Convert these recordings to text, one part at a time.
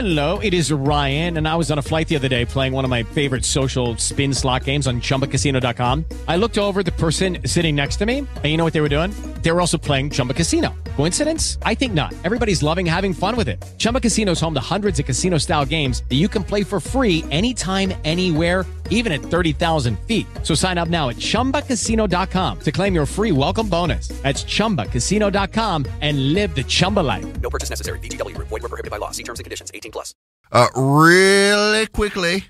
Hello, it is Ryan, and I was on a flight the other day playing one of my favorite social spin slot games on ChumbaCasino.com. I looked over at the person sitting next to me, and you know what they were doing? They were also playing Chumba Casino. Coincidence? I think not. Everybody's loving having fun with it. Chumba Casino is home to hundreds of casino-style games that you can play for free anytime, anywhere, even at 30,000 feet. So sign up now at ChumbaCasino.com to claim your free welcome bonus. That's ChumbaCasino.com and live the Chumba life. No purchase necessary. VGW. Void where prohibited by law. See terms and conditions. 18+. Really quickly,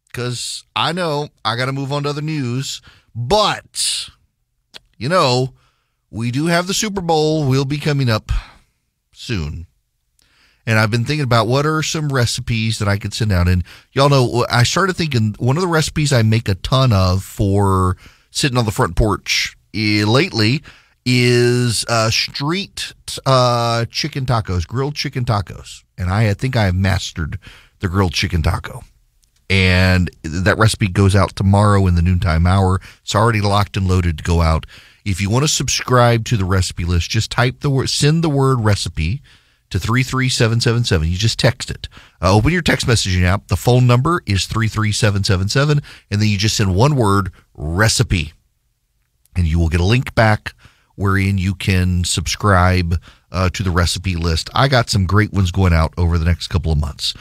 because I know I got to move on to other news, but, you know, we do have the Super Bowl. Will be coming up soon. And I've been thinking about what are some recipes that I could send out. And y'all know, I started thinking one of the recipes I make a ton of for sitting on the front porch lately is street chicken tacos, grilled chicken tacos. And I think I have mastered the grilled chicken taco. And that recipe goes out tomorrow in the noontime hour. It's already locked and loaded to go out. If you want to subscribe to the recipe list, just type the word, send the word recipe to 33777. You just text it. Open your text messaging app. The phone number is 33777. And then you just send one word, recipe. And you will get a link back wherein you can subscribe to the recipe list. I got some great ones going out over the next couple of months.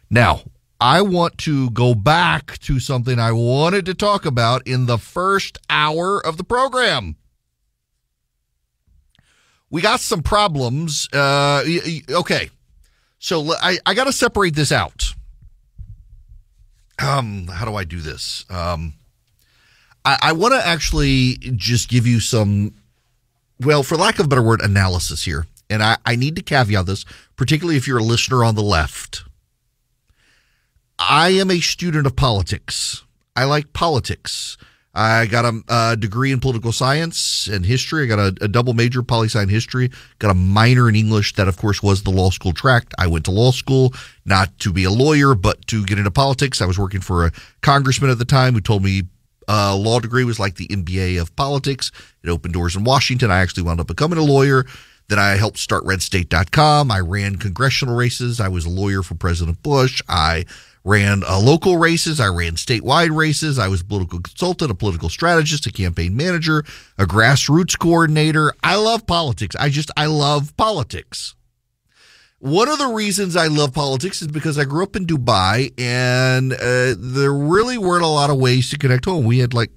Now, I want to go back to something I wanted to talk about in the first hour of the program. We got some problems. Okay, so I got to separate this out. How do I do this? I want to actually just give you some, well, for lack of a better word, analysis here. And I need to caveat this, particularly if you're a listener on the left. I am a student of politics. I like politics. I got a degree in political science and history. I got a double major, poli-sci and history. Got a minor in English. That, of course, was the law school track. I went to law school, not to be a lawyer, but to get into politics. I was working for a congressman at the time who told me a law degree was like the MBA of politics. It opened doors in Washington. I actually wound up becoming a lawyer. Then I helped start redstate.com. I ran congressional races. I was a lawyer for President Bush. I ran local races. I ran statewide races. I was a political consultant, a political strategist, a campaign manager, a grassroots coordinator. I love politics. I love politics. One of the reasons I love politics is because I grew up in Dubai, and there really weren't a lot of ways to connect home. We had like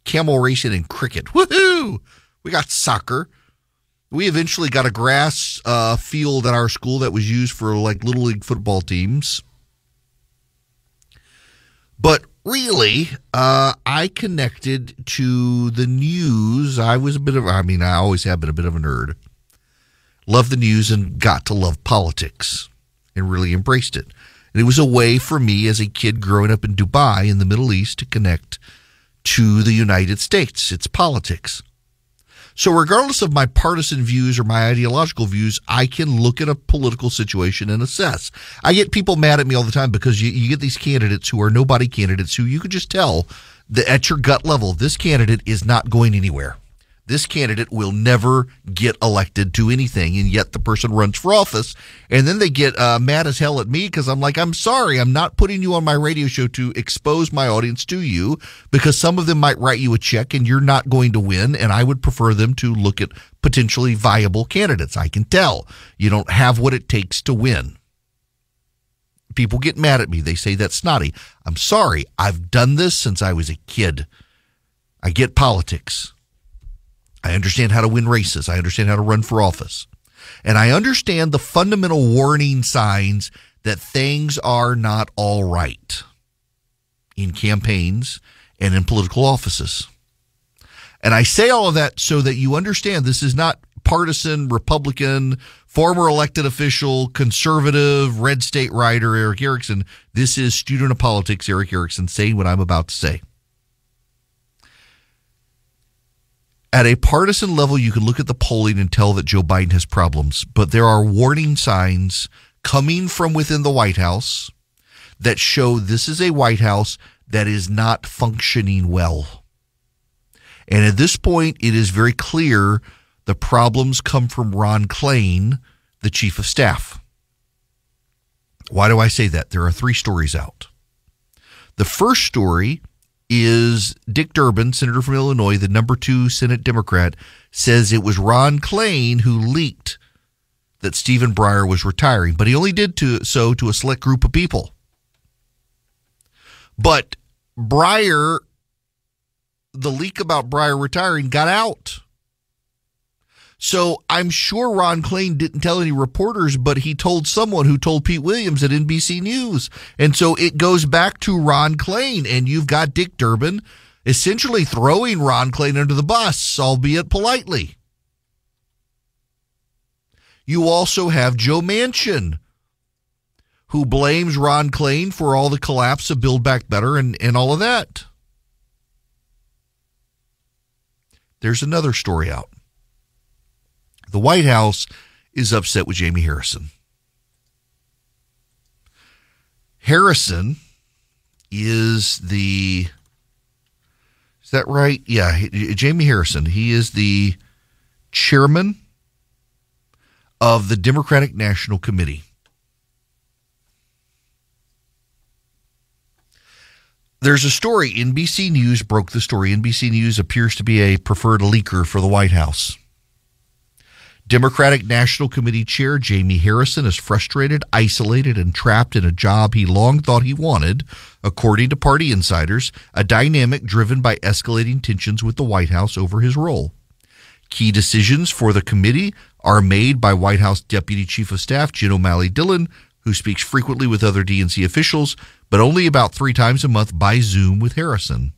camel racing and cricket. Woohoo! We got soccer. We eventually got a grass field at our school that was used for like little league football teams. But really, I connected to the news. I always have been a bit of a nerd. Loved the news and got to love politics and really embraced it. And it was a way for me as a kid growing up in Dubai in the Middle East to connect to the United States, its politics. So regardless of my partisan views or my ideological views, I can look at a political situation and assess. I get people mad at me all the time because you get these candidates who are nobody candidates who you could just tell that at your gut level, this candidate is not going anywhere. This candidate will never get elected to anything, and yet the person runs for office, and then they get mad as hell at me because I'm like, I'm sorry, I'm not putting you on my radio show to expose my audience to you because some of them might write you a check and you're not going to win, and I would prefer them to look at potentially viable candidates. I can tell you don't have what it takes to win. People get mad at me. They say that's snotty. I'm sorry. I've done this since I was a kid. I get politics. I understand how to win races. I understand how to run for office. And I understand the fundamental warning signs that things are not all right in campaigns and in political offices. And I say all of that so that you understand this is not partisan, Republican, former elected official, conservative, red state writer Erick Erickson. This is student of politics Erick Erickson saying what I'm about to say. At a partisan level, you can look at the polling and tell that Joe Biden has problems, but there are warning signs coming from within the White House that show this is a White House that is not functioning well. And at this point, it is very clear the problems come from Ron Klain, the chief of staff. Why do I say that? There are 3 stories out. The first story is Dick Durbin, senator from Illinois, the number 2 Senate Democrat, says it was Ron Klain who leaked that Stephen Breyer was retiring, but he only did so to a select group of people. But Breyer, the leak about Breyer retiring got out. So I'm sure Ron Klain didn't tell any reporters, but he told someone who told Pete Williams at NBC News. And so it goes back to Ron Klain, and you've got Dick Durbin essentially throwing Ron Klain under the bus, albeit politely. You also have Joe Manchin, who blames Ron Klain for all the collapse of Build Back Better and all of that. There's another story out. The White House is upset with Jamie Harrison. Harrison is that right? Yeah, Jamie Harrison. He is the chairman of the Democratic National Committee. There's a story. NBC News broke the story. NBC News appears to be a preferred leaker for the White House. Democratic National Committee Chair Jamie Harrison is frustrated, isolated, and trapped in a job he long thought he wanted, according to party insiders, a dynamic driven by escalating tensions with the White House over his role. Key decisions for the committee are made by White House Deputy Chief of Staff Jen O'Malley Dillon, who speaks frequently with other DNC officials, but only about 3 times a month by Zoom with Harrison.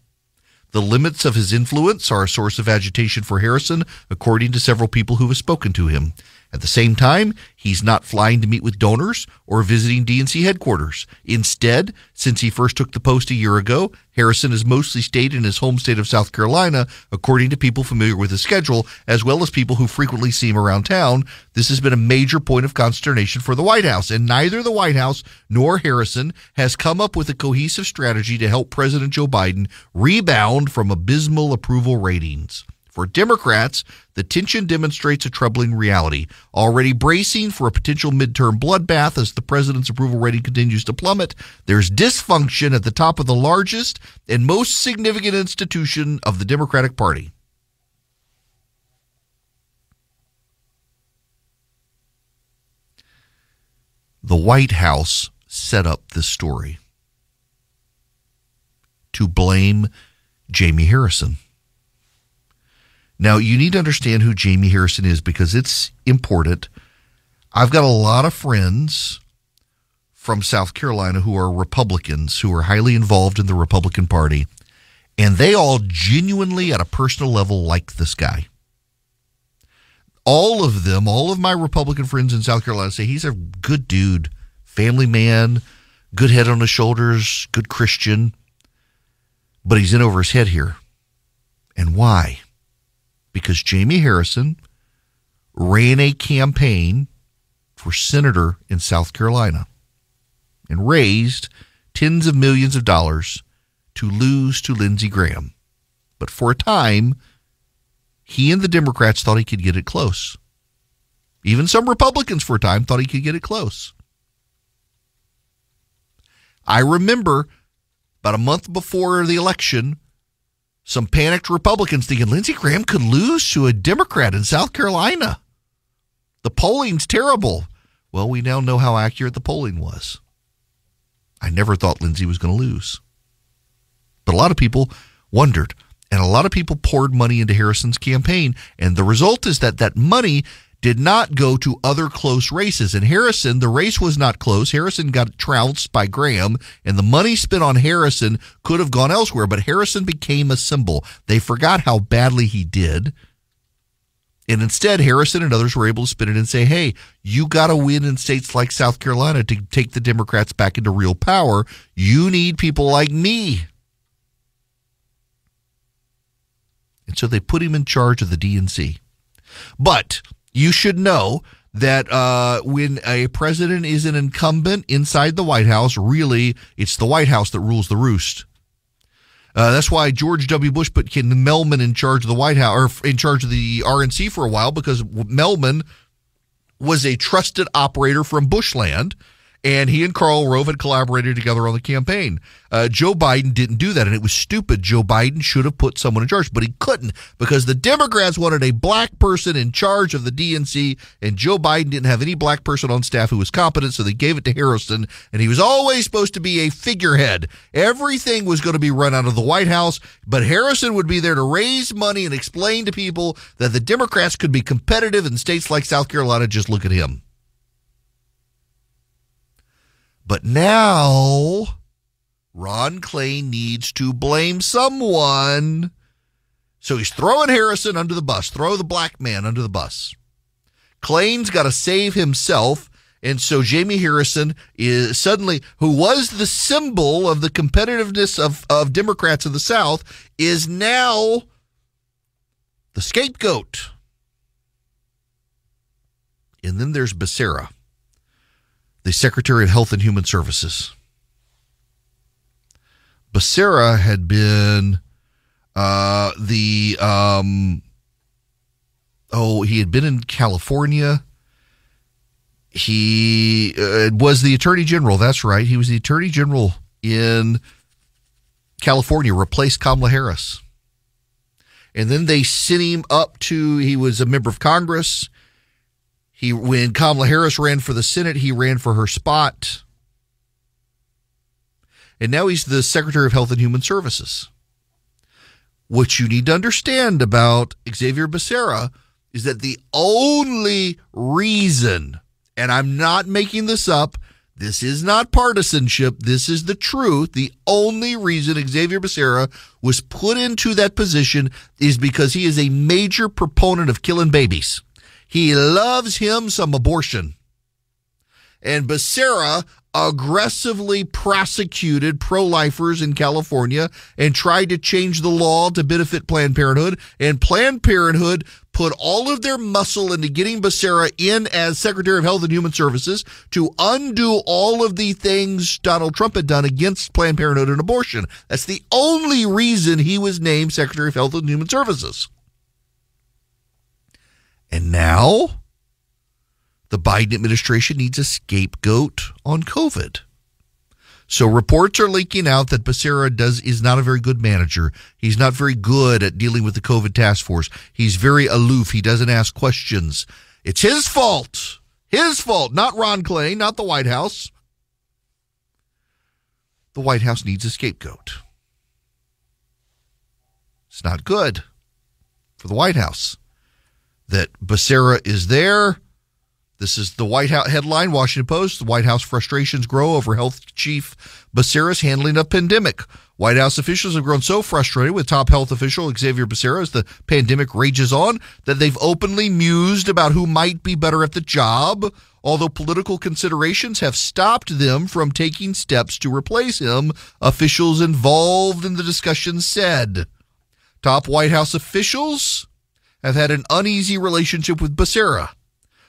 The limits of his influence are a source of agitation for Harrison, according to several people who have spoken to him. At the same time, he's not flying to meet with donors or visiting DNC headquarters. Instead, since he first took the post a year ago, Harrison has mostly stayed in his home state of South Carolina, according to people familiar with his schedule, as well as people who frequently see him around town. This has been a major point of consternation for the White House, and neither the White House nor Harrison has come up with a cohesive strategy to help President Joe Biden rebound from abysmal approval ratings. For Democrats, the tension demonstrates a troubling reality. Already bracing for a potential midterm bloodbath as the president's approval rating continues to plummet, there's dysfunction at the top of the largest and most significant institution of the Democratic Party. The White House set up this story to blame Jamie Harrison. Now, you need to understand who Jamie Harrison is because it's important. I've got a lot of friends from South Carolina who are Republicans, who are highly involved in the Republican Party, and they all genuinely, at a personal level, like this guy. All of them, all of my Republican friends in South Carolina say he's a good dude, family man, good head on his shoulders, good Christian, but he's in over his head here. And why? Because Jamie Harrison ran a campaign for senator in South Carolina and raised tens of millions of dollars to lose to Lindsey Graham. But for a time, he and the Democrats thought he could get it close. Even some Republicans for a time thought he could get it close. I remember about a month before the election, some panicked Republicans thinking Lindsey Graham could lose to a Democrat in South Carolina. The polling's terrible. Well, we now know how accurate the polling was. I never thought Lindsey was going to lose. But a lot of people wondered, and a lot of people poured money into Harrison's campaign, and the result is that that money did not go to other close races. And Harrison, the race was not close. Harrison got trounced by Graham, and the money spent on Harrison could have gone elsewhere, but Harrison became a symbol. They forgot how badly he did. And instead, Harrison and others were able to spin it and say, hey, you got to win in states like South Carolina to take the Democrats back into real power. You need people like me. And so they put him in charge of the DNC. But you should know that when a president is an incumbent inside the White House, really, it's the White House that rules the roost. That's why George W. Bush put Ken Melman in charge of the White House, or in charge of the RNC for a while, because Melman was a trusted operator from Bushland, And he and Karl Rove had collaborated together on the campaign. Joe Biden didn't do that, and it was stupid. Joe Biden should have put someone in charge, but he couldn't because the Democrats wanted a black person in charge of the DNC, and Joe Biden didn't have any black person on staff who was competent, so they gave it to Harrison, and he was always supposed to be a figurehead. Everything was going to be run out of the White House, but Harrison would be there to raise money and explain to people that the Democrats could be competitive in states like South Carolina. Just look at him. But now Ron Clay needs to blame someone. So he's throwing Harrison under the bus. Throw the black man under the bus. Clay's got to save himself. And so Jamie Harrison is suddenly, who was the symbol of the competitiveness of Democrats in the South, is now the scapegoat. And then there's Becerra, the Secretary of Health and Human Services. Becerra had been he had been in California. He was the Attorney General. That's right. He was the Attorney General in California, replaced Kamala Harris. And then they sent him up to, he was a member of Congress. When Kamala Harris ran for the Senate, he ran for her spot. And now he's the Secretary of Health and Human Services. What you need to understand about Xavier Becerra is that the only reason, and I'm not making this up, this is not partisanship, this is the truth, the only reason Xavier Becerra was put into that position is because he is a major proponent of killing babies. He loves him some abortion. And Becerra aggressively prosecuted pro-lifers in California and tried to change the law to benefit Planned Parenthood. And Planned Parenthood put all of their muscle into getting Becerra in as Secretary of Health and Human Services to undo all of the things Donald Trump had done against Planned Parenthood and abortion. That's the only reason he was named Secretary of Health and Human Services. And now the Biden administration needs a scapegoat on COVID. So reports are leaking out that Becerra is not a very good manager. He's not very good at dealing with the COVID task force. He's very aloof. He doesn't ask questions. It's his fault. His fault, not Ron Clay, not the White House. The White House needs a scapegoat. It's not good for the White House that Becerra is there. This is the White House headline, Washington Post. The White House frustrations grow over Health Chief Becerra's handling of pandemic. White House officials have grown so frustrated with top health official Xavier Becerra as the pandemic rages on that they've openly mused about who might be better at the job, although political considerations have stopped them from taking steps to replace him, officials involved in the discussion said. Top White House officials have had an uneasy relationship with Becerra,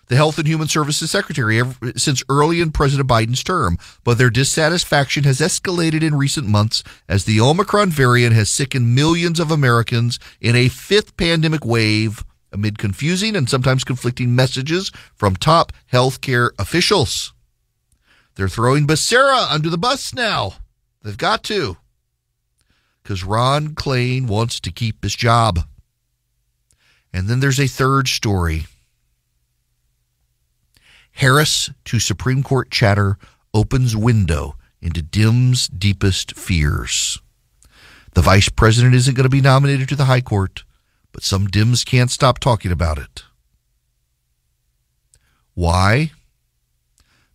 the Health and Human Services Secretary, since early in President Biden's term, but their dissatisfaction has escalated in recent months as the Omicron variant has sickened millions of Americans in a fifth pandemic wave amid confusing and sometimes conflicting messages from top healthcare officials. They're throwing Becerra under the bus now. They've got to, because Ron Clay wants to keep his job. And then there's a third story. Harris to Supreme Court chatter opens window into Dems' deepest fears. The vice president isn't going to be nominated to the high court, but some Dems can't stop talking about it. Why?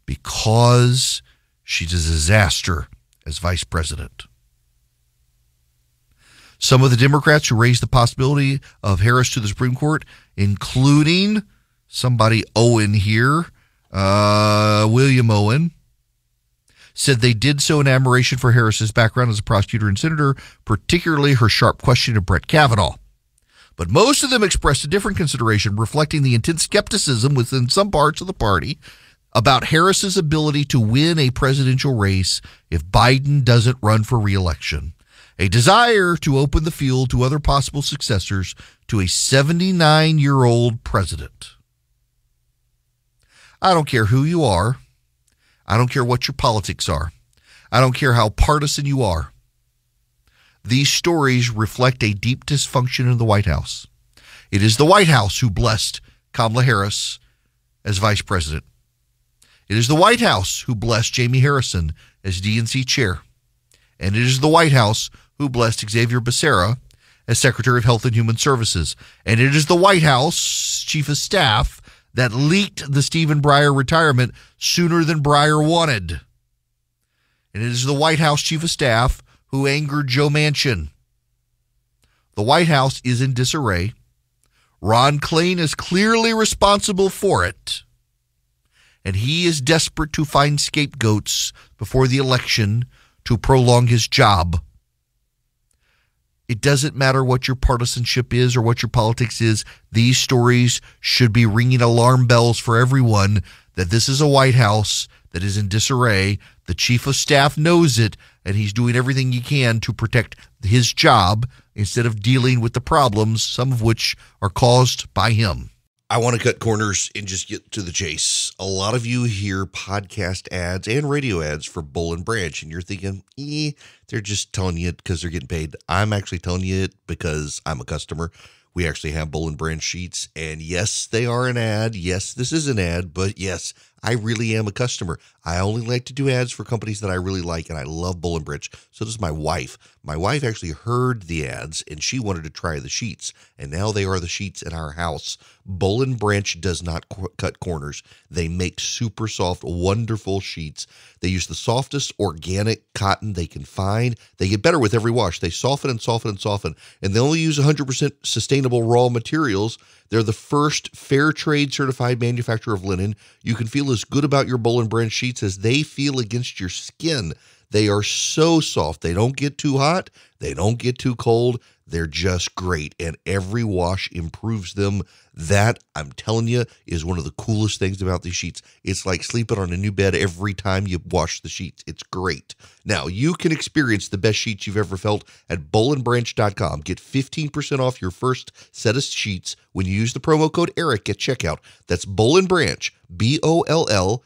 Because she's a disaster as vice president. Some of the Democrats who raised the possibility of Harris to the Supreme Court, including somebody Owen here, William Owen, said they did so in admiration for Harris's background as a prosecutor and senator, particularly her sharp questioning of Brett Kavanaugh. But most of them expressed a different consideration, reflecting the intense skepticism within some parts of the party about Harris's ability to win a presidential race if Biden doesn't run for re-election. A desire to open the field to other possible successors to a 79-year-old president. I don't care who you are. I don't care what your politics are. I don't care how partisan you are. These stories reflect a deep dysfunction in the White House. It is the White House who blessed Kamala Harris as vice president. It is the White House who blessed Jamie Harrison as DNC chair. And it is the White House who blessed Xavier Becerra as Secretary of Health and Human Services. And it is the White House Chief of Staff that leaked the Stephen Breyer retirement sooner than Breyer wanted. And it is the White House Chief of Staff who angered Joe Manchin. The White House is in disarray. Ron Klain is clearly responsible for it. And he is desperate to find scapegoats before the election to prolong his job. It doesn't matter what your partisanship is or what your politics is. These stories should be ringing alarm bells for everyone that this is a White House that is in disarray. The chief of staff knows it, and he's doing everything he can to protect his job instead of dealing with the problems, some of which are caused by him. I want to cut corners and just get to the chase. A lot of you hear podcast ads and radio ads for Bull and Branch, and you're thinking, they're just telling you it because they're getting paid. I'm actually telling you it because I'm a customer. We actually have Bull and Branch sheets, and yes, they are an ad. Yes, this is an ad, but yes, I really am a customer. I only like to do ads for companies that I really like, and I love Bull and Branch. So does my wife. My wife actually heard the ads, and she wanted to try the sheets, and now they are the sheets in our house. Bull and Branch does not cut corners. They make super soft, wonderful sheets. They use the softest organic cotton they can find. They get better with every wash. They soften and soften and soften, and they only use 100% sustainable raw materials. They're the first fair trade certified manufacturer of linen. You can feel as good about your Bull and Branch sheets as they feel against your skin. They are so soft. They don't get too hot. They don't get too cold. They're just great, and every wash improves them. That, I'm telling you, is one of the coolest things about these sheets. It's like sleeping on a new bed every time you wash the sheets. It's great. Now, you can experience the best sheets you've ever felt at bullandbranch.com. Get 15% off your first set of sheets when you use the promo code Erick at checkout. That's Bull and Branch, BOLLAND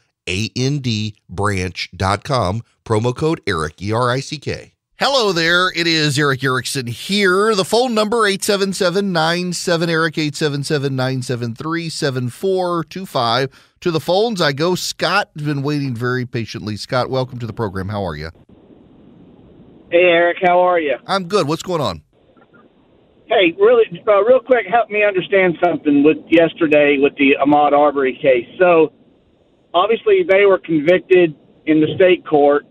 branch.com, promo code Erick, ERICK. Hello there, it is Erick Erickson here. The phone number, 877-97-ERICK, 877-973-7425. To the phones I go. Scott has been waiting very patiently. Scott, welcome to the program. How are you? Hey, Eric, how are you? I'm good. What's going on? Hey, real quick, help me understand something with yesterday with the Ahmaud Arbery case. So, obviously, they were convicted in the state court.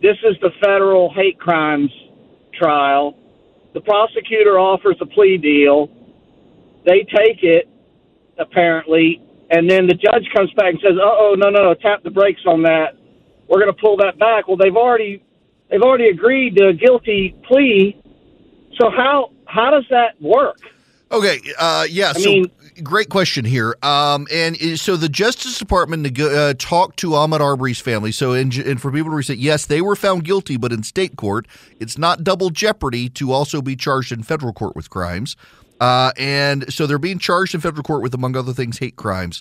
This is the federal hate crimes trial. The prosecutor offers a plea deal. They take it, apparently, and then the judge comes back and says, no, tap the brakes on that. We're going to pull that back. Well, they've already agreed to a guilty plea. So how does that work? Okay, great question here. So the Justice Department talked to Ahmaud Arbery's family. So, and for people to say, yes, they were found guilty, but in state court, it's not double jeopardy to also be charged in federal court with crimes. And so they're being charged in federal court with, among other things, hate crimes.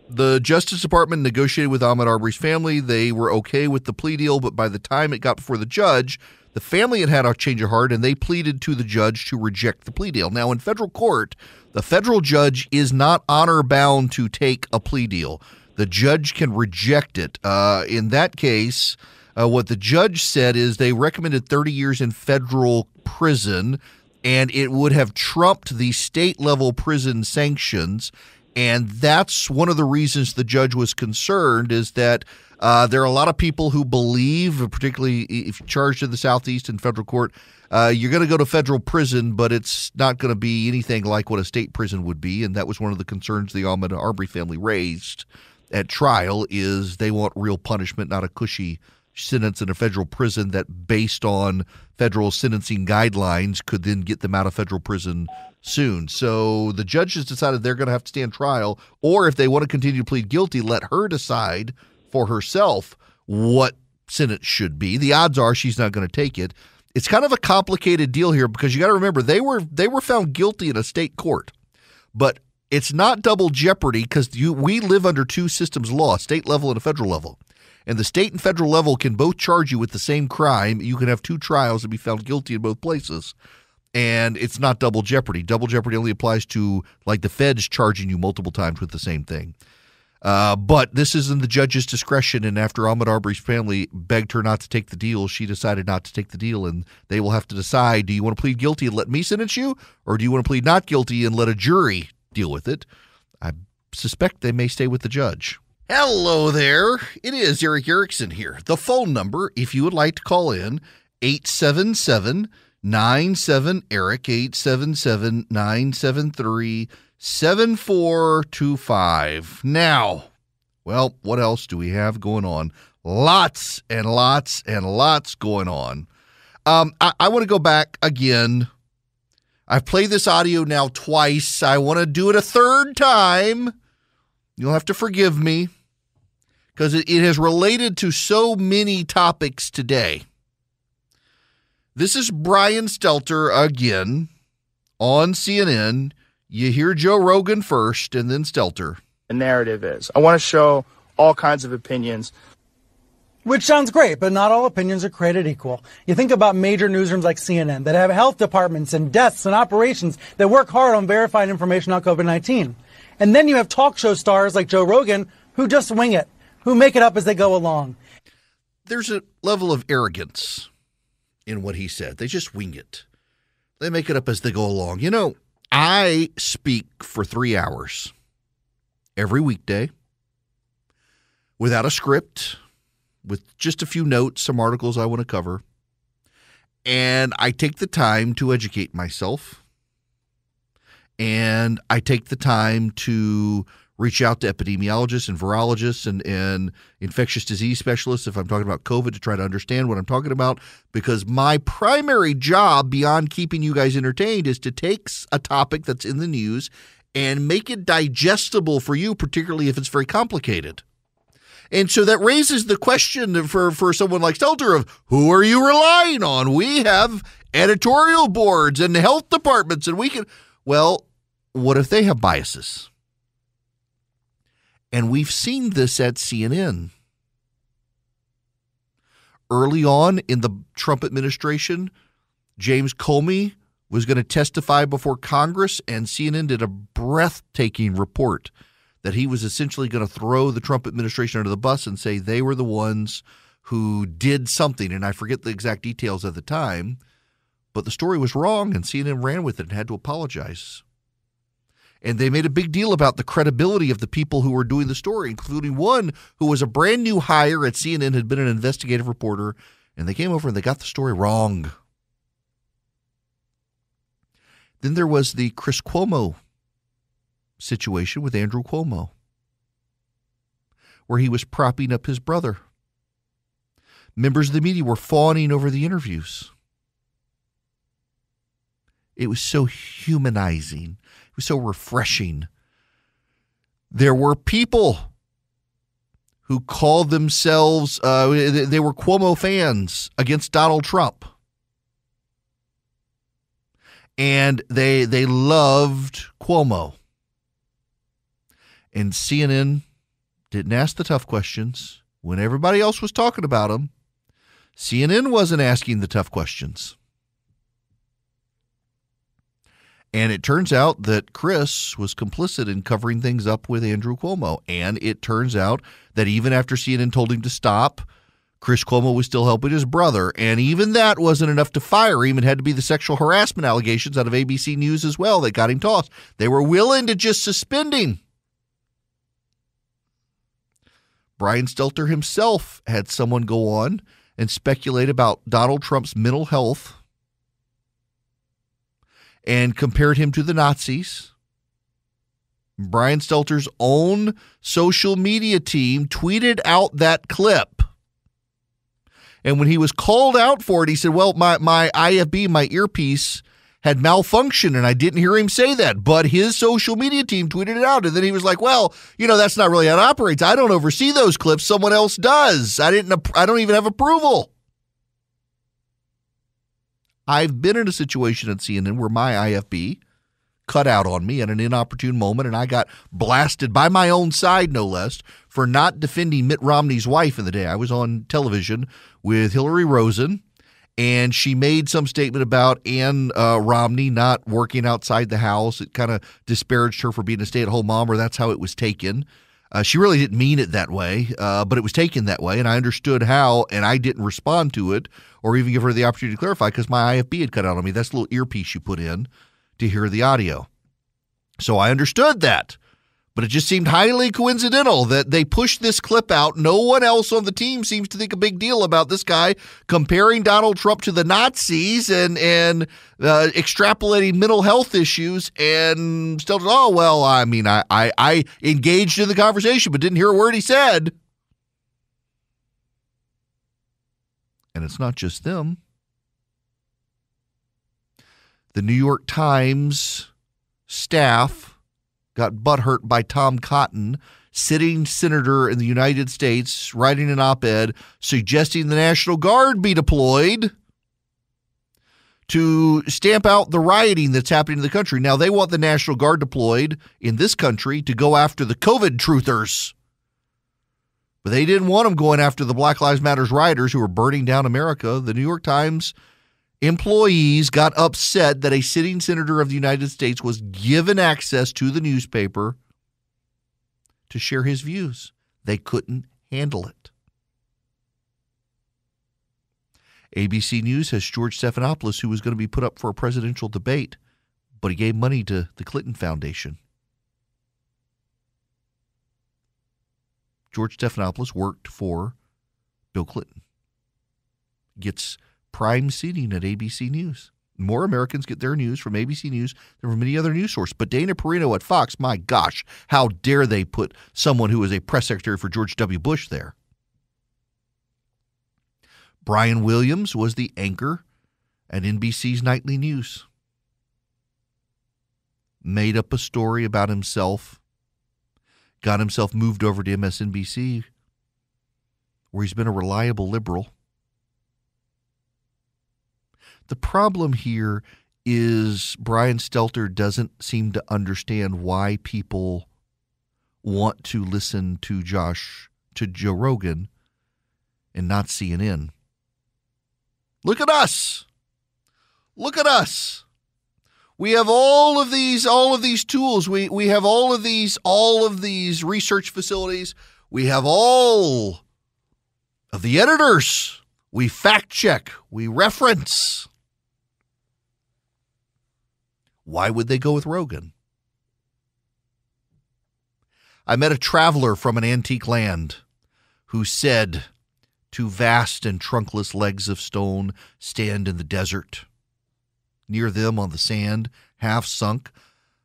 The Justice Department negotiated with Ahmaud Arbery's family. They were okay with the plea deal, but by the time it got before the judge, the family had a change of heart, and they pleaded to the judge to reject the plea deal. Now, in federal court, the federal judge is not honor-bound to take a plea deal. The judge can reject it. In that case, what the judge said is they recommended 30 years in federal prison, and it would have trumped the state-level prison sanctions. And that's one of the reasons the judge was concerned, is that there are a lot of people who believe, particularly if you're charged in the Southeast in federal court, you're going to go to federal prison, but it's not going to be anything like what a state prison would be. And that was one of the concerns the Ahmaud Arbery family raised at trial, is they want real punishment, not a cushy sentence in a federal prison that, based on federal sentencing guidelines, could then get them out of federal prison soon. So the judges decided they're going to have to stand trial, or if they want to continue to plead guilty, let her decide for herself what sentence should be. The odds are she's not going to take it. It's kind of a complicated deal here, because you got to remember they were found guilty in a state court, but it's not double jeopardy, because we live under two systems of law, state level and a federal level. and the state and federal level can both charge you with the same crime, you can have two trials and be found guilty in both places. And it's not double jeopardy. Double jeopardy only applies to like the feds charging you multiple times with the same thing. But this is in the judge's discretion, and after Ahmaud Arbery's family begged her not to take the deal, she decided not to take the deal, and they will have to decide, do you want to plead guilty and let me sentence you, or do you want to plead not guilty and let a jury deal with it? I suspect they may stay with the judge. Hello there. It is Erick Erickson here. The phone number, if you would like to call in, 877-97-ERIC, 877-973-7425. Now, well, what else do we have going on? Lots and lots and lots going on. I want to go back again. I've played this audio now twice. I want to do it a third time. You'll have to forgive me because it has related to so many topics today. This is Brian Stelter again on CNN. You hear Joe Rogan first and then Stelter. The narrative is, I want to show all kinds of opinions. Which sounds great, but not all opinions are created equal. You think about major newsrooms like CNN that have health departments and deaths and operations that work hard on verifying information on COVID-19. And then you have talk show stars like Joe Rogan who just wing it, who make it up as they go along. There's a level of arrogance in what he said. They just wing it. They make it up as they go along. You know, I speak for 3 hours every weekday without a script, with just a few notes, some articles I want to cover. And I take the time to educate myself. And I take the time to reach out to epidemiologists and virologists and infectious disease specialists if I'm talking about COVID to try to understand what I'm talking about, because my primary job beyond keeping you guys entertained is to take a topic that's in the news and make it digestible for you, particularly if it's very complicated. And so that raises the question for someone like Stelter of who are you relying on? We have editorial boards and health departments, and we can, well, what if they have biases? And we've seen this at CNN. Early on in the Trump administration, James Comey was going to testify before Congress, and CNN did a breathtaking report that he was essentially going to throw the Trump administration under the bus and say they were the ones who did something. And I forget the exact details at the time, but the story was wrong, and CNN ran with it and had to apologize. And they made a big deal about the credibility of the people who were doing the story, including one who was a brand new hire at CNN, had been an investigative reporter, and they came over and they got the story wrong. Then there was the Chris Cuomo situation with Andrew Cuomo, where he was propping up his brother. Members of the media were fawning over the interviews. It was so humanizing. It was so refreshing. There were people who called themselves, they were Cuomo fans against Donald Trump. And they loved Cuomo. And CNN didn't ask the tough questions. When everybody else was talking about him, CNN wasn't asking the tough questions. And it turns out that Chris was complicit in covering things up with Andrew Cuomo. And it turns out that even after CNN told him to stop, Chris Cuomo was still helping his brother. And even that wasn't enough to fire him. It had to be the sexual harassment allegations out of ABC News as well that got him tossed. They were willing to just suspend him. Brian Stelter himself had someone go on and speculate about Donald Trump's mental health and compared him to the Nazis. Brian Stelter's own social media team tweeted out that clip. And when he was called out for it, he said, well, my IFB, my earpiece, had malfunctioned, and I didn't hear him say that. But his social media team tweeted it out. And then he was like, well, you know, that's not really how it operates. I don't oversee those clips. Someone else does. I don't even have approval. I've been in a situation at CNN where my IFB cut out on me at an inopportune moment, and I got blasted by my own side, no less, for not defending Mitt Romney's wife in the day. I was on television with Hillary Rosen, and she made some statement about Ann Romney not working outside the house. It kind of disparaged her for being a stay-at-home mom, or that's how it was taken. She really didn't mean it that way, but it was taken that way, and I understood how, and I didn't respond to it or even give her the opportunity to clarify because my IFB had cut out on me. That's the little earpiece you put in to hear the audio. So I understood that, but it just seemed highly coincidental that they pushed this clip out. No one else on the team seems to think a big deal about this guy comparing Donald Trump to the Nazis and extrapolating mental health issues and still, oh, well, I mean, I engaged in the conversation but didn't hear a word he said. And it's not just them. The New York Times staff got butthurt by Tom Cotton, sitting senator in the United States, writing an op-ed suggesting the National Guard be deployed to stamp out the rioting that's happening in the country. Now, they want the National Guard deployed in this country to go after the COVID truthers. But they didn't want them going after the Black Lives Matter rioters who were burning down America. The New York Times employees got upset that a sitting senator of the United States was given access to the newspaper to share his views. They couldn't handle it. ABC News has George Stephanopoulos, who was going to be put up for a presidential debate, but he gave money to the Clinton Foundation. George Stephanopoulos worked for Bill Clinton. Gets prime seating at ABC News. More Americans get their news from ABC News than from any other news source. But Dana Perino at Fox, my gosh, how dare they put someone who was a press secretary for George W. Bush there? Brian Williams was the anchor at NBC's Nightly News. Made up a story about himself. Got himself moved over to MSNBC, where he's been a reliable liberal. The problem here is Brian Stelter doesn't seem to understand why people want to listen to Joe Rogan and not CNN. Look at us. Look at us. We have all of these tools. We have all of these research facilities. We have all of the editors. We fact check. We reference. Why would they go with Rogan? I met a traveler from an antique land who said, "Two vast and trunkless legs of stone stand in the desert. Near them on the sand, half sunk,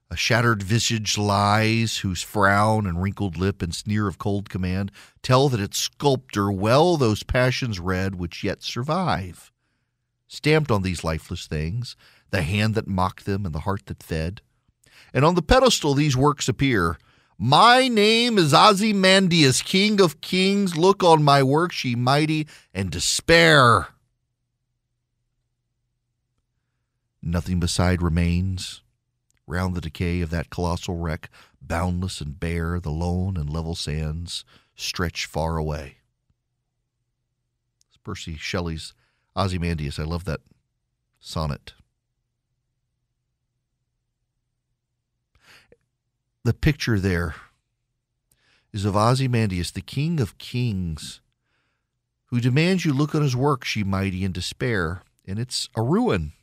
a shattered visage lies, whose frown and wrinkled lip and sneer of cold command tell that its sculptor well those passions read which yet survive. Stamped on these lifeless things, the hand that mocked them and the heart that fed. And on the pedestal these works appear. My name is Ozymandias, King of Kings. Look on my works, ye mighty, and despair. Nothing beside remains. Round the decay of that colossal wreck, boundless and bare, the lone and level sands stretch far away." It's Percy Shelley's Ozymandias. I love that sonnet. The picture there is of Ozymandias, the King of Kings, who demands you look on his works, ye mighty, in despair, and it's a ruin.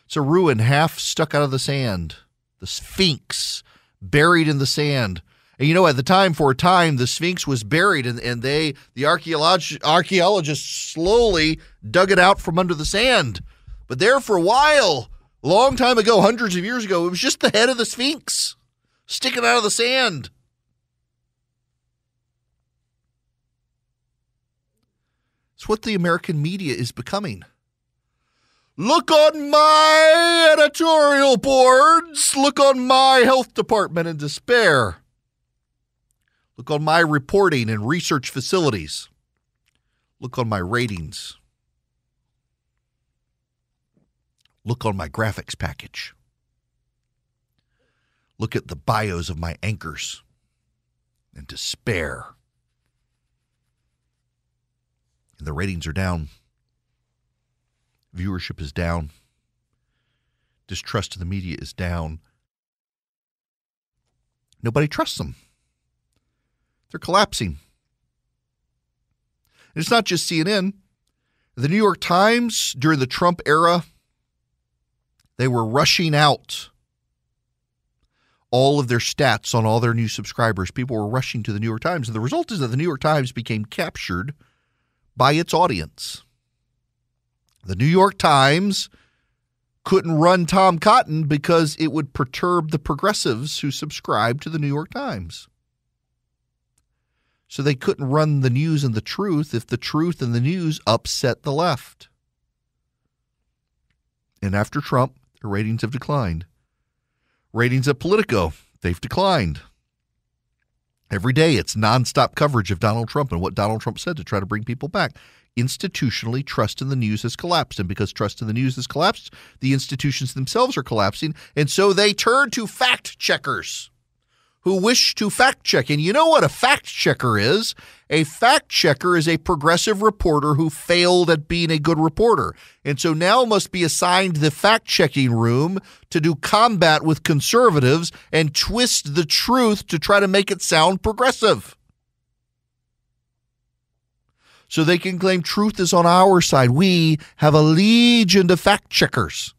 It's a ruin half stuck out of the sand. The Sphinx buried in the sand. And you know, at the time, for a time, the Sphinx was buried, and the archaeologists slowly dug it out from under the sand. But there for a while, a long time ago, hundreds of years ago, it was just the head of the Sphinx sticking out of the sand. It's what the American media is becoming. Look on my editorial boards. Look on my health department in despair. Look on my reporting and research facilities. Look on my ratings. Look on my graphics package. look at the bios of my anchors and despair. And the ratings are down. Viewership is down. Distrust of the media is down. Nobody trusts them. They're collapsing. And it's not just CNN. The New York Times, during the Trump era, they were rushing out all of their stats on all their new subscribers. People were rushing to the New York Times. And the result is that the New York Times became captured by its audience. The New York Times couldn't run Tom Cotton because it would perturb the progressives who subscribe to the New York Times. So they couldn't run the news and the truth if the truth and the news upset the left. And after Trump, their ratings have declined. Ratings at Politico, they've declined. Every day it's nonstop coverage of Donald Trump and what Donald Trump said to try to bring people back. Institutionally, trust in the news has collapsed. And because trust in the news has collapsed, the institutions themselves are collapsing. And so they turn to fact checkers who wish to fact check. And you know what a fact checker is? A fact checker is a progressive reporter who failed at being a good reporter. And so now must be assigned the fact checking room to do combat with conservatives and twist the truth to try to make it sound progressive. So they can claim truth is on our side. We have a legion of fact checkers.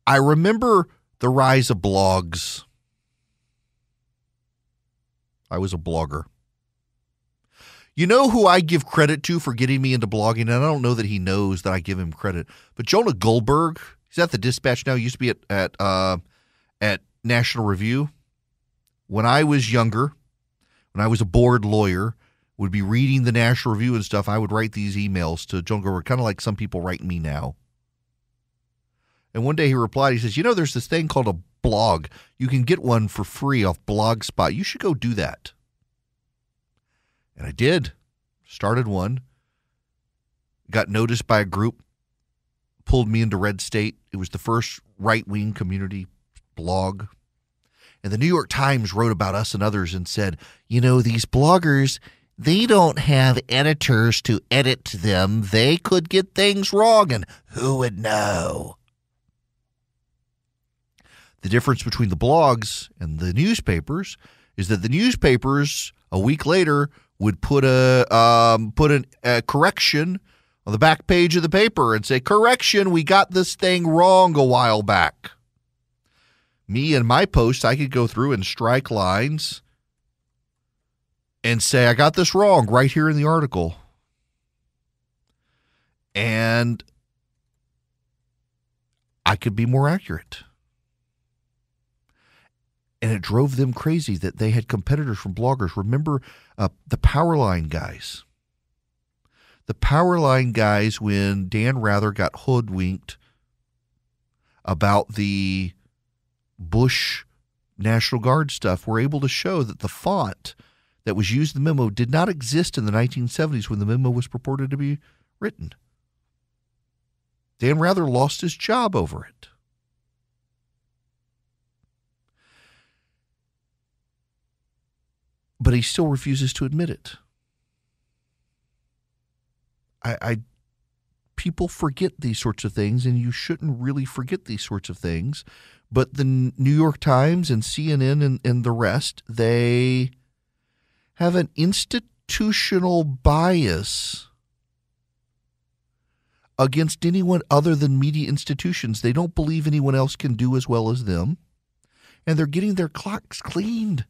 I remember the rise of blogs. I was a blogger. You know who I give credit to for getting me into blogging? And I don't know that he knows that I give him credit. But Jonah Goldberg, he's at the Dispatch now. He used to be at National Review. When I was younger, when I was a bored lawyer, would be reading the National Review and stuff, I would write these emails to Jonah Goldberg, kind of like some people write me now. And one day he replied, he says, you know, there's this thing called a blog. You can get one for free off Blogspot. You should go do that. And I did. Started one. Got noticed by a group. Pulled me into Red State. It was the first right-wing community blog. And the New York Times wrote about us and others and said, you know, these bloggers, they don't have editors to edit them. They could get things wrong, and who would know? The difference between the blogs and the newspapers is that the newspapers a week later would put a correction on the back page of the paper and say, correction, we got this thing wrong a while back. Me and my post, I could go through and strike lines and say, I got this wrong right here in the article. And I could be more accurate. And it drove them crazy that they had competitors from bloggers. Remember the Powerline guys. The Powerline guys, when Dan Rather got hoodwinked about the Bush National Guard stuff, were able to show that the font that was used in the memo did not exist in the 1970s when the memo was purported to be written. Dan Rather lost his job over it. But he still refuses to admit it. People forget these sorts of things, and you shouldn't really forget these sorts of things. But the New York Times and CNN and the rest, they have an institutional bias against anyone other than media institutions. They don't believe anyone else can do as well as them. And they're getting their clocks cleaned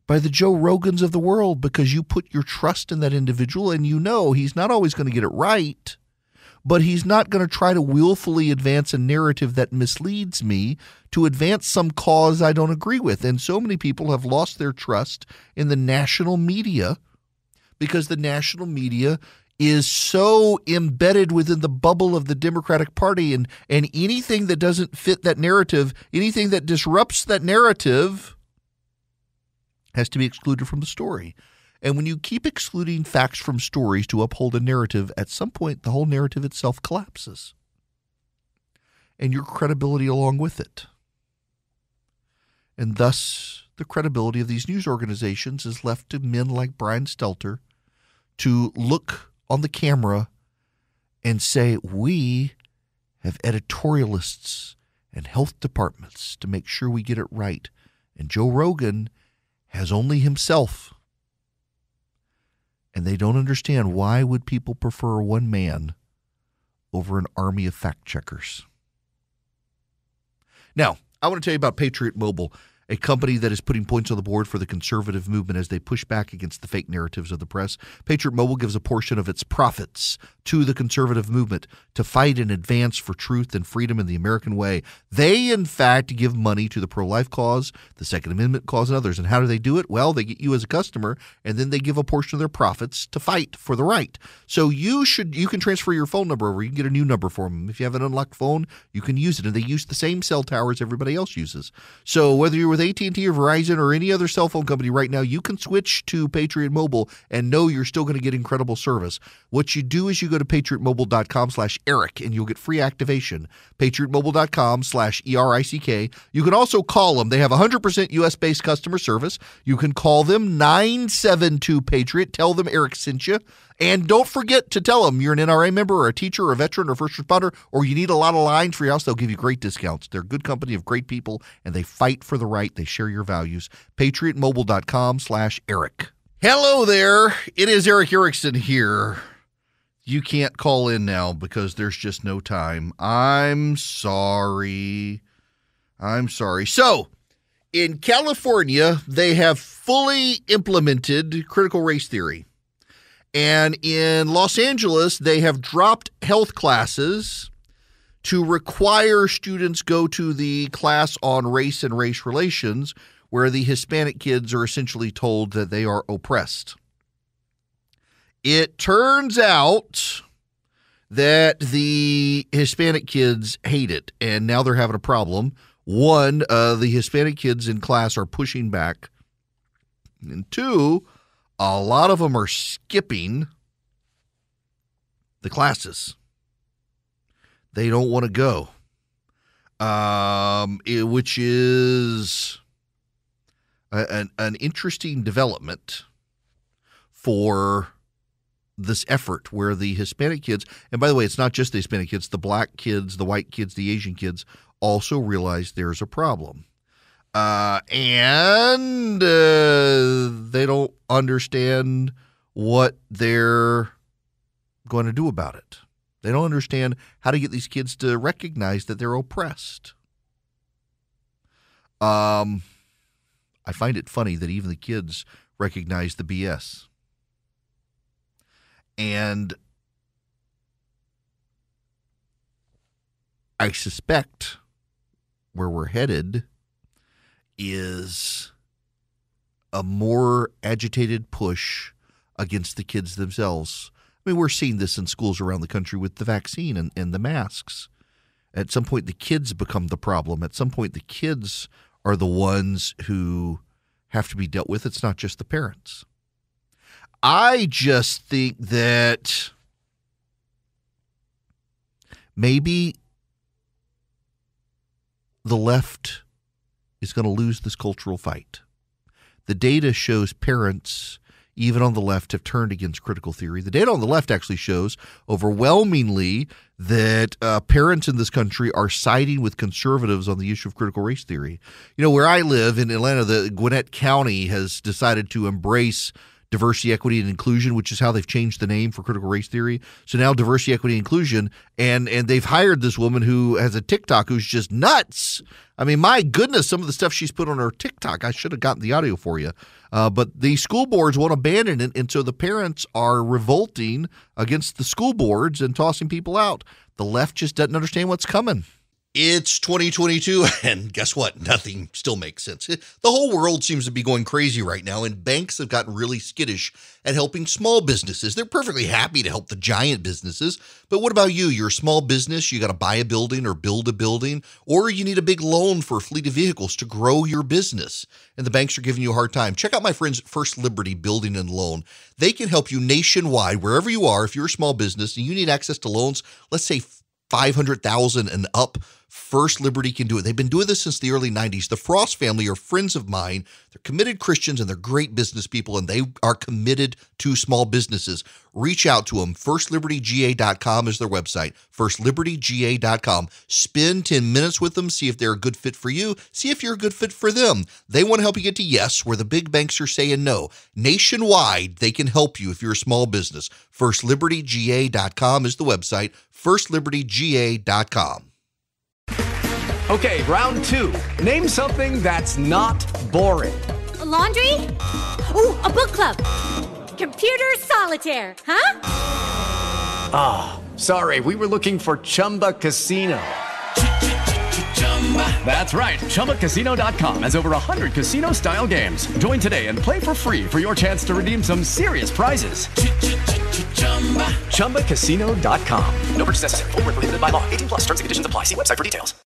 by the Joe Rogans of the world because you put your trust in that individual and you know he's not always going to get it right, but he's not going to try to willfully advance a narrative that misleads me to advance some cause I don't agree with. And so many people have lost their trust in the national media because the national media is so embedded within the bubble of the Democratic Party, and anything that doesn't fit that narrative, anything that disrupts that narrative has to be excluded from the story. And when you keep excluding facts from stories to uphold a narrative, at some point the whole narrative itself collapses. and your credibility along with it. And thus, the credibility of these news organizations is left to men like Brian Stelter to look on the camera and say, we have editorialists and health departments to make sure we get it right. And Joe Rogan has only himself. And they don't understand, why would people prefer one man over an army of fact checkers? Now, I want to tell you about Patriot Mobile, a company that is putting points on the board for the conservative movement as they push back against the fake narratives of the press. Patriot Mobile gives a portion of its profits to the conservative movement to fight and advance for truth and freedom in the American way. They, in fact, give money to the pro-life cause, the Second Amendment cause, and others. And how do they do it? Well, they get you as a customer, and then they give a portion of their profits to fight for the right. So you can transfer your phone number over. You can get a new number for them. If you have an unlocked phone, you can use it. And they use the same cell towers everybody else uses. So whether you're with AT&T or Verizon or any other cell phone company right now, you can switch to Patriot Mobile and know you're still going to get incredible service. What you do is you go to patriotmobile.com/Erick and you'll get free activation. patriotmobile.com/ERICK. You can also call them. They have 100% U.S.-based customer service. You can call them 972-PATRIOT. Tell them Erick sent you. And don't forget to tell them you're an NRA member or a teacher or a veteran or first responder, or you need a lot of lines for your house. They'll give you great discounts. They're a good company of great people, and they fight for the right. They share your values. patriotmobile.com/Erick. Hello there. It is Erick Erickson here. You can't call in now because there's just no time. I'm sorry. So, in California, they have fully implemented critical race theory. And in Los Angeles, they have dropped health classes to require students go to the class on race and race relations, where the Hispanic kids are essentially told that they are oppressed. It turns out that the Hispanic kids hate it, and now they're having a problem. One, the Hispanic kids in class are pushing back. And two, a lot of them are skipping the classes. They don't want to go, which is an interesting development for this effort where the Hispanic kids, and by the way, it's not just the Hispanic kids, the black kids, the white kids, the Asian kids also realize there's a problem. And they don't understand what they're going to do about it. They don't understand how to get these kids to recognize that they're oppressed. I find it funny that even the kids recognize the BS. And I suspect where we're headed is a more agitated push against the kids themselves. I mean, we're seeing this in schools around the country with the vaccine and the masks. At some point, the kids become the problem. At some point, the kids are the ones who have to be dealt with. It's not just the parents. I just think that maybe the left is going to lose this cultural fight. The data shows parents, even on the left, have turned against critical theory. The data on the left actually shows overwhelmingly that parents in this country are siding with conservatives on the issue of critical race theory. You know, where I live in Atlanta, the Gwinnett County has decided to embrace diversity, equity, and inclusion, which is how they've changed the name for critical race theory. So now diversity, equity, and inclusion, and they've hired this woman who has a TikTok who's just nuts. I mean, my goodness, some of the stuff she's put on her TikTok, I should have gotten the audio for you. But the school boards won't abandon it, and so the parents are revolting against the school boards and tossing people out. The left just doesn't understand what's coming. It's 2022, and guess what? Nothing still makes sense. The whole world seems to be going crazy right now, and banks have gotten really skittish at helping small businesses. They're perfectly happy to help the giant businesses, but what about you? You're a small business, you got to buy a building or build a building, or you need a big loan for a fleet of vehicles to grow your business, and the banks are giving you a hard time. Check out my friends at First Liberty Building and Loan. They can help you nationwide, wherever you are. If you're a small business and you need access to loans, let's say $500,000 and up First Liberty can do it. They've been doing this since the early 90s. The Frost family are friends of mine. They're committed Christians and they're great business people, and they are committed to small businesses. Reach out to them. FirstLibertyGA.com is their website. FirstLibertyGA.com. Spend 10 minutes with them. See if they're a good fit for you. See if you're a good fit for them. They want to help you get to yes, where the big banks are saying no. Nationwide, they can help you if you're a small business. FirstLibertyGA.com is the website. FirstLibertyGA.com. Okay, round two. Name something that's not boring. A laundry? Ooh, a book club. Computer solitaire, huh? Ah, sorry, we were looking for Chumba Casino. That's right, ChumbaCasino.com has over 100 casino-style games. Join today and play for free for your chance to redeem some serious prizes. ChumbaCasino.com. No purchase necessary. Void where prohibited by law. 18 plus terms and conditions apply. See website for details.